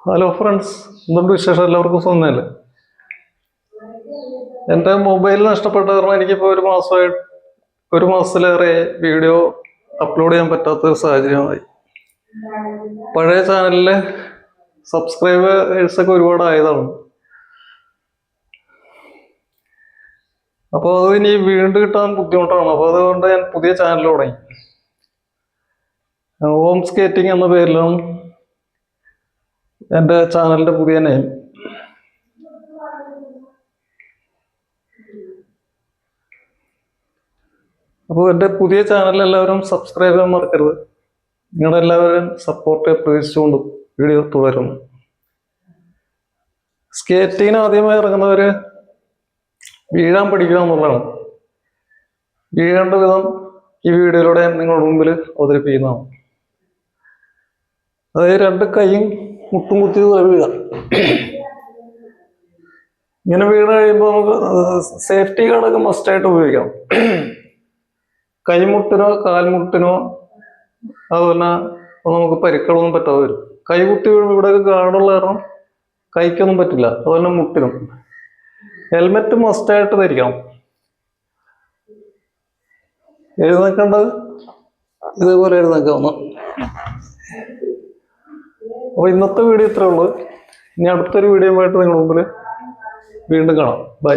Hello friends, എന്തുണ്ട് വിശേഷം? എല്ലാവർക്കും സുഖമല്ലേ? എൻ്റെ മൊബൈൽ നഷ്ടപ്പെട്ട കാരണം എനിക്കിപ്പോൾ ഒരു മാസത്തിലേറെ വീഡിയോ അപ്ലോഡ് ചെയ്യാൻ പറ്റാത്ത ഒരു സാഹചര്യമായി. പഴയ ചാനലിലെ സബ്സ്ക്രൈബേഴ്സൊക്കെ ഒരുപാട് ആയതാണ്. അപ്പോൾ അത് ഇനി വീണ്ടും കിട്ടാൻ ബുദ്ധിമുട്ടാണ്. അപ്പോൾ അതുകൊണ്ട് ഞാൻ പുതിയ ചാനൽ തുടങ്ങി. ഹോം സ്കേറ്റിംഗ് എന്ന പേരിലാണ് എൻ്റെ ചാനലിൻ്റെ പുതിയ നെയിം. അപ്പോൾ എൻ്റെ പുതിയ ചാനൽ എല്ലാവരും സബ്സ്ക്രൈബ് ചെയ്യാൻ മറക്കരുത്. നിങ്ങളുടെ എല്ലാവരും സപ്പോർട്ട് പ്രതീക്ഷിച്ചുകൊണ്ട് വീഡിയോ തുടരുന്നു. സ്കേറ്റിങ്ങിന് ആദ്യമായി ഇറങ്ങുന്നവർ വീഴാൻ പഠിക്കുക എന്നുള്ളതാണ്. വീഴേണ്ട വിധം ഈ വീഡിയോയിലൂടെ ഞാൻ നിങ്ങളുടെ മുമ്പിൽ അവതരിപ്പിക്കുന്നതാണ്. അതായത് രണ്ട് കൈയും മുട്ടും കുത്തി വീഴാം. ഇങ്ങനെ വീണ് കഴിയുമ്പോൾ നമുക്ക് സേഫ്റ്റി ഗാർഡൊക്കെ മസ്റ്റായിട്ട് ഉപയോഗിക്കണം. കൈമുട്ടിനോ കാൽമുട്ടിനോ അതുപോലെ നമുക്ക് പരിക്കുകളൊന്നും പറ്റാതെ വരും. കൈകുത്തി വീഴുമ്പോൾ ഇവിടെയൊക്കെ ഗാർഡുള്ള കാരണം കൈക്കൊന്നും പറ്റില്ല. അതുപോലെ മുട്ടിനും. ഹെൽമെറ്റ് മസ്റ്റായിട്ട് ധരിക്കണം. എഴുന്നേക്കേണ്ടത് ഇതേപോലെ എഴുന്നേക്കാവുന്ന. അപ്പോൾ ഇന്നത്തെ വീഡിയോ ഇത്രേ ഉള്ളൂ. ഇനി അടുത്തൊരു വീഡിയോയുമായിട്ട് നിങ്ങളുടെ മുമ്പിൽ വീണ്ടും കാണാം. ബൈ.